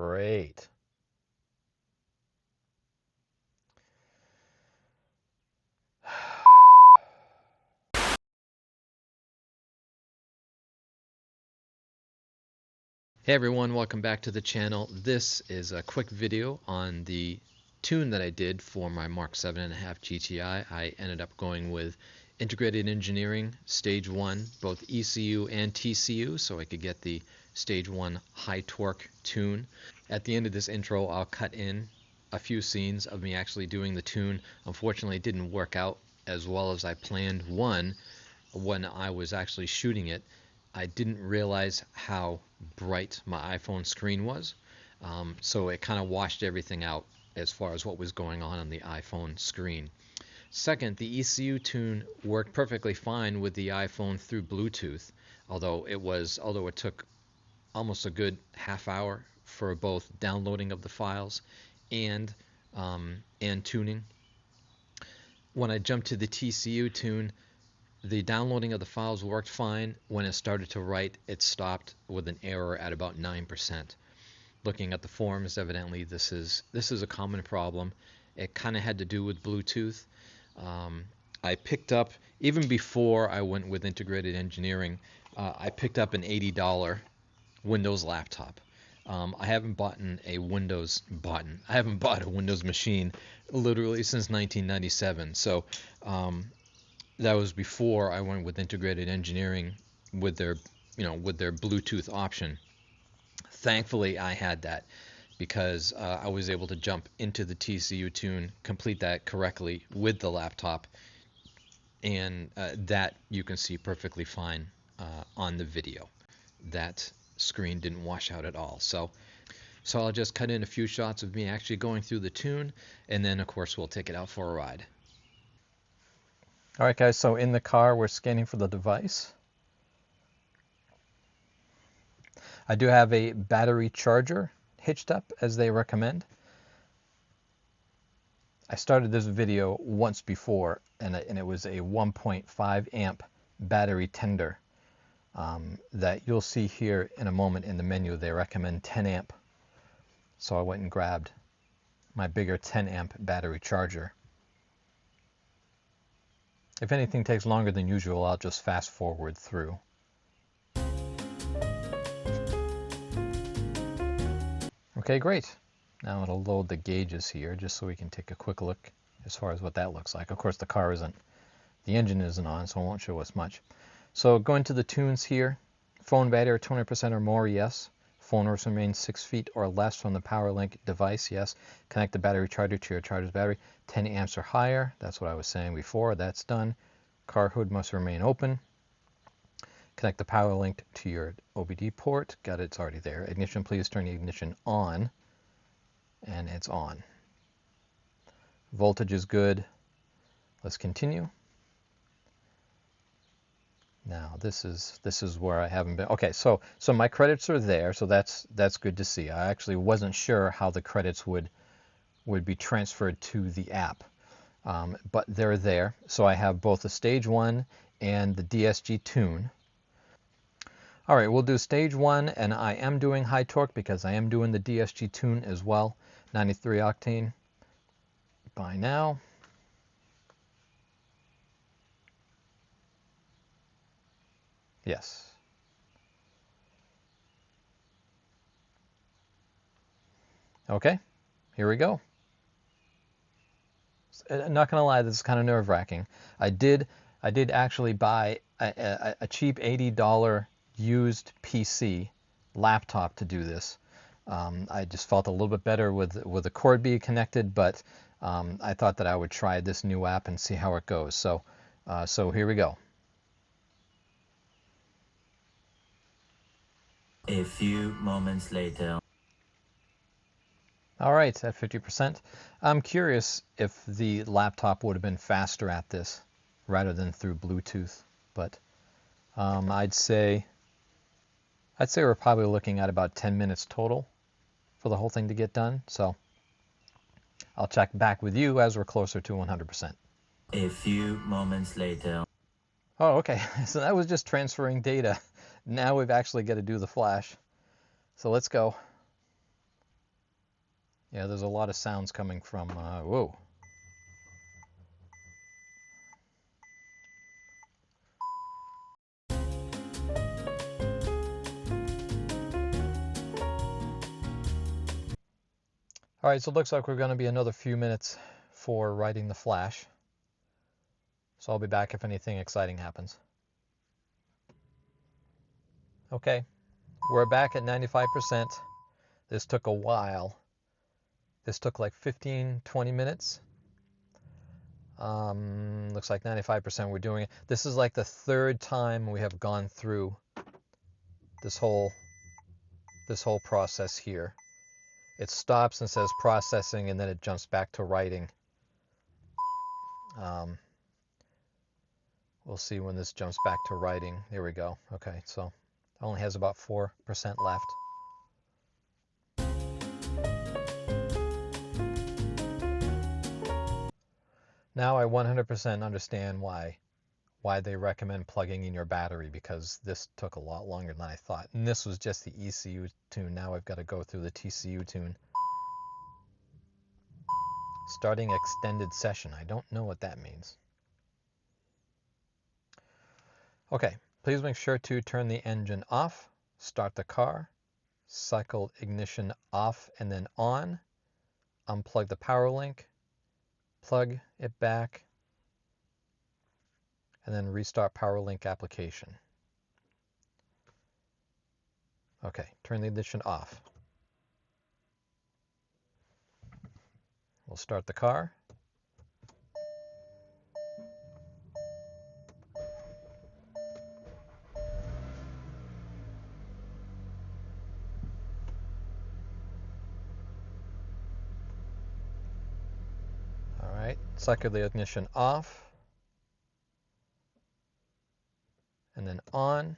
Great. Hey everyone, welcome back to the channel. This is a quick video on the tune that I did for my Mk7.5 GTI. I ended up going with integrated engineering stage 1, both ECU and TCU, so I could get the stage 1 high torque tune. At the end of this intro, I'll cut in a few scenes of me actually doing the tune. Unfortunately, it didn't work out as well as I planned. One, when I was actually shooting it, I didn't realize how bright my iPhone screen was, so it kind of washed everything out as far as what was going on the iPhone screen. Second, the ECU tune worked perfectly fine with the iPhone through Bluetooth, although it took almost a good half hour for both downloading of the files and tuning. When I jumped to the TCU tune, the downloading of the files worked fine. When it started to write, it stopped with an error at about 9%. Looking at the forums, evidently this is a common problem. It kind of had to do with Bluetooth. I picked up, even before I went with integrated engineering, I picked up an $80 Windows laptop. I haven't bought a Windows machine literally since 1997. So that was before I went with integrated engineering with their Bluetooth option. Thankfully, I had that because I was able to jump into the TCU tune, complete that correctly with the laptop, and that you can see perfectly fine on the video. That screen didn't wash out at all. So I'll just cut in a few shots of me actually going through the tune, and then of course we'll take it out for a ride. Alright guys, so in the car we're scanning for the device. I do have a battery charger hitched up as they recommend. I started this video once before and it was a 1.5 amp battery tender that you'll see here in a moment in the menu. They recommend 10 amp. So I went and grabbed my bigger 10 amp battery charger. If anything takes longer than usual, I'll just fast forward through. Okay, great. Now it'll load the gauges here just so we can take a quick look as far as what that looks like. Of course, the engine isn't on, so it won't show us much. So going to the tunes here, phone battery 20% or more, yes. Phone must remain 6 feet or less from the POWERlink device, yes. Connect the battery charger to your charger's battery, 10 amps or higher. That's what I was saying before. That's done. Car hood must remain open. Connect the POWERlink to your OBD port. Got it, it's already there. Ignition, please turn the ignition on. And it's on. Voltage is good. Let's continue. Now this is where I haven't been. Okay, so my credits are there, so that's good to see. I actually wasn't sure how the credits would be transferred to the app, but they're there. So I have both the stage 1 and the DSG tune. All right, we'll do stage 1, and I am doing high torque because I am doing the DSG tune as well. 93 octane. By now. Yes. Okay, here we go. I'm not gonna lie, this is kind of nerve-wracking. I did actually buy a cheap $80 used PC laptop to do this. I just felt a little bit better with the cord being connected, but I thought that I would try this new app and see how it goes. So here we go. A few moments later. All right, at 50%. I'm curious if the laptop would have been faster at this rather than through Bluetooth, but I'd say we're probably looking at about 10 minutes total for the whole thing to get done. So I'll check back with you as we're closer to 100%. A few moments later. Oh, okay. So that was just transferring data. Now we've actually got to do the flash. So let's go. Yeah, there's a lot of sounds coming from, whoa. All right, so it looks like we're going to be another few minutes for writing the flash. So I'll be back if anything exciting happens. Okay, we're back at 95%. This took a while. This took like 15-20 minutes. Looks like 95% we're doing it. This is like the third time we have gone through this whole process here. It stops and says processing, and then it jumps back to writing. We'll see when this jumps back to writing. There we go. Okay, so it only has about 4% left. Now I 100% understand why they recommend plugging in your battery, because this took a lot longer than I thought. And this was just the ECU tune. Now I've got to go through the TCU tune. Starting extended session. I don't know what that means. Okay, please make sure to turn the engine off, start the car, cycle ignition off and then on, unplug the POWERlink, plug it back, and then restart POWERlink application. Okay, turn the ignition off. We'll start the car. All right, cycle the ignition off and then on.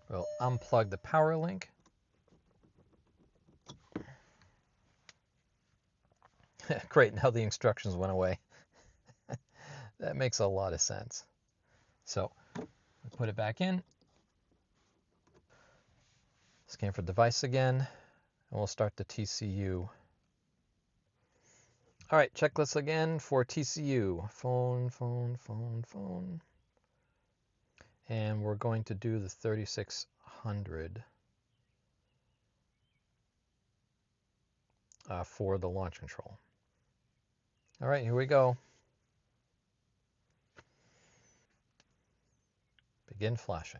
We'll unplug the POWERlink. Great, now the instructions went away. That makes a lot of sense. So, we'll put it back in. Scan for device again, and we'll start the TCU. All right, checklist again for TCU. Phone. And we're going to do the 3600 for the launch control. All right, here we go. Begin flashing.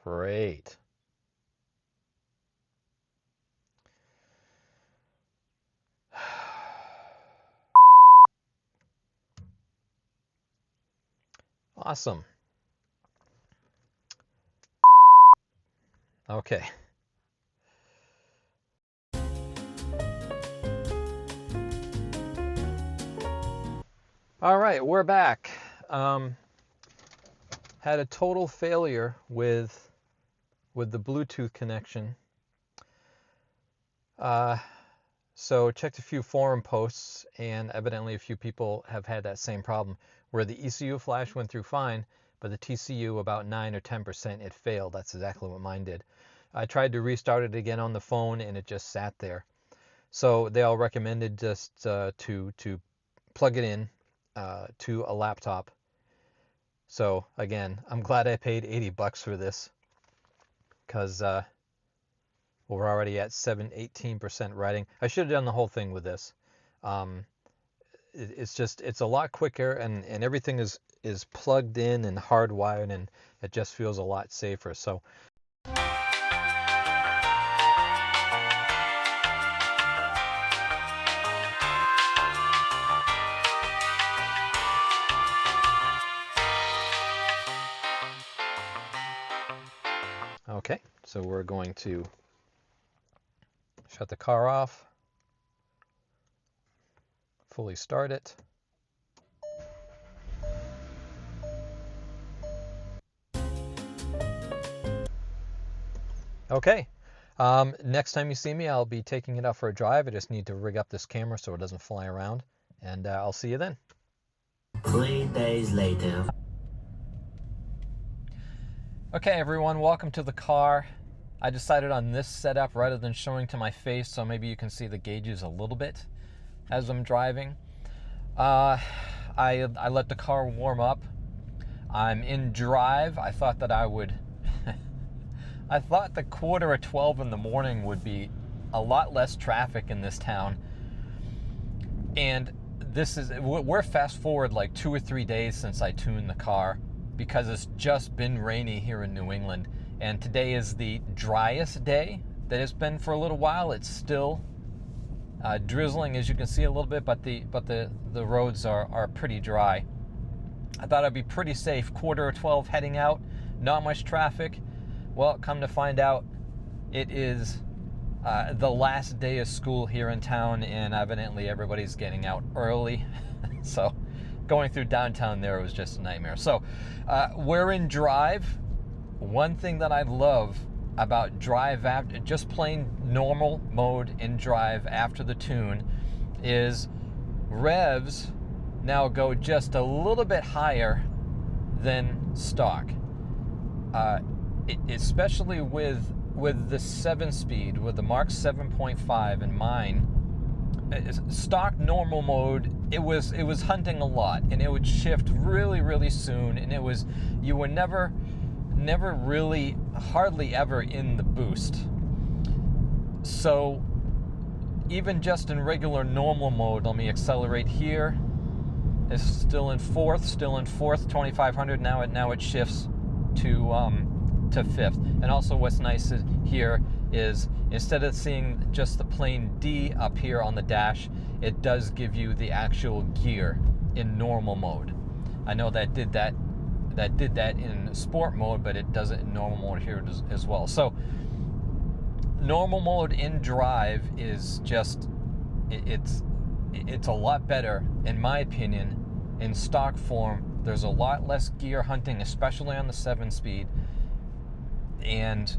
Great. Awesome. Okay. All right, we're back. Had a total failure with the Bluetooth connection. So checked a few forum posts, and evidently a few people have had that same problem, where the ECU flash went through fine, but the TCU about 9 or 10% it failed. That's exactly what mine did. I tried to restart it again on the phone, and it just sat there. So they all recommended just to plug it in to a laptop. So again, I'm glad I paid $80 for this, because we're already at 18% writing. I should have done the whole thing with this. It's a lot quicker, and everything is plugged in and hardwired, and it just feels a lot safer. So okay, so we're going to shut the car off, fully start it. Okay, next time you see me, I'll be taking it out for a drive. I just need to rig up this camera so it doesn't fly around. and I'll see you then. 3 days later. Okay, everyone, welcome to the car. I decided on this setup rather than showing to my face, so maybe you can see the gauges a little bit as I'm driving. I let the car warm up. I'm in drive. I thought that I would I thought the 11:45 in the morning would be a lot less traffic in this town. And we're fast forward like 2 or 3 days since I tuned the car, because it's just been rainy here in New England. And today is the driest day that it's been for a little while. It's still drizzling, as you can see a little bit, but the roads are pretty dry. I thought I'd be pretty safe. 11:45 heading out, not much traffic. Well, come to find out, it is the last day of school here in town, and evidently everybody's getting out early. So going through downtown there was just a nightmare. So we're in drive. One thing that I love about drive, after just plain normal mode in drive after the tune, is revs now go just a little bit higher than stock. Especially with the 7-speed, with the Mk7.5 in mine, stock normal mode, it was hunting a lot, and it would shift really soon, and you were never really, hardly ever in the boost. So even just in regular normal mode, let me accelerate here. It's still in fourth, 2500. Now it shifts to fifth. And also what's nice here is, instead of seeing just the plain D up here on the dash, it does give you the actual gear in normal mode. I know that did that in sport mode, but it does it in normal mode here as well. So normal mode in drive is just, it's a lot better, in my opinion. In stock form, there's a lot less gear hunting, especially on the 7-speed, and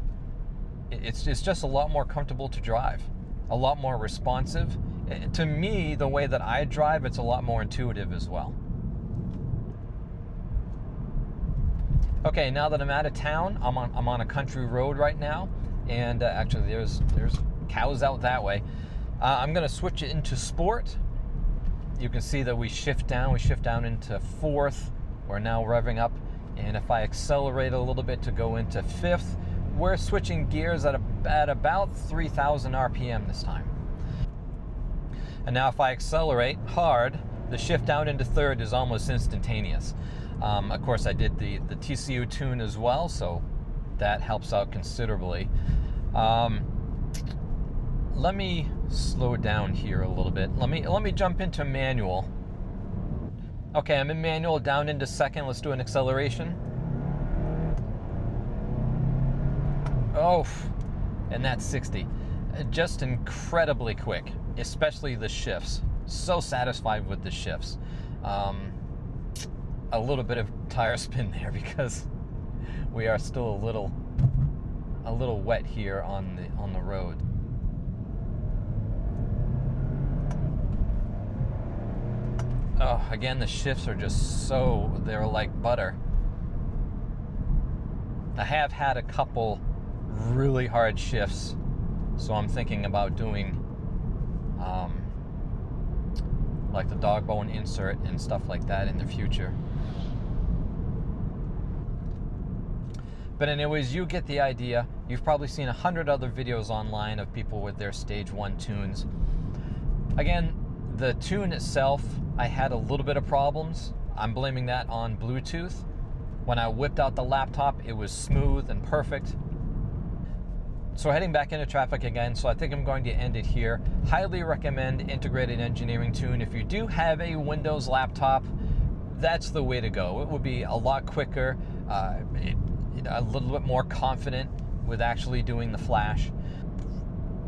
it's just a lot more comfortable to drive, a lot more responsive. To me, the way that I drive, it's a lot more intuitive as well. Okay, now that I'm out of town, I'm on a country road right now, and actually there's cows out that way. I'm gonna switch it into sport. You can see that we shift down into fourth. We're now revving up, and if I accelerate a little bit to go into fifth, we're switching gears at about 3,000 RPM this time. And now if I accelerate hard, the shift down into third is almost instantaneous. Of course, I did the TCU tune as well, so that helps out considerably. Let me slow down here a little bit. Let me jump into manual. Okay, I'm in manual, down into second. Let's do an acceleration. Oh, and that's 60. Just incredibly quick, especially the shifts. So satisfied with the shifts. A little bit of tire spin there because we are still a little wet here on the road. Oh, again, the shifts are just they're like butter. I have had a couple really hard shifts, so I'm thinking about doing like the dog bone insert and stuff like that in the future. But anyways, you get the idea. You've probably seen 100 other videos online of people with their stage 1 tunes. Again, the tune itself, I had a little bit of problems. I'm blaming that on Bluetooth. When I whipped out the laptop, it was smooth and perfect. So heading back into traffic again, so I think I'm going to end it here. Highly recommend Integrated Engineering Tune. If you do have a Windows laptop, that's the way to go. It would be a lot quicker, a little bit more confident with actually doing the flash.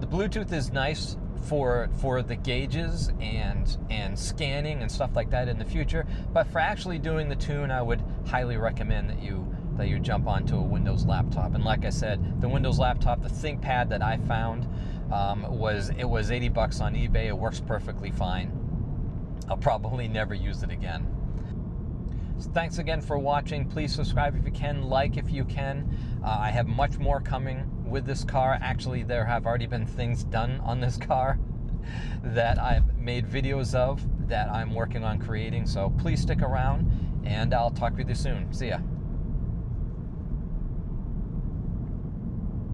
The Bluetooth is nice for the gauges and scanning and stuff like that in the future, but for actually doing the tune, I would highly recommend that you jump onto a Windows laptop. And like I said, the Windows laptop, the ThinkPad that I found, was $80 on eBay. It works perfectly fine. I'll probably never use it again. So thanks again for watching. Please subscribe if you can, like if you can. I have much more coming with this car. Actually, there have already been things done on this car that I've made videos of that I'm working on creating. So please stick around, and I'll talk with you soon. See ya.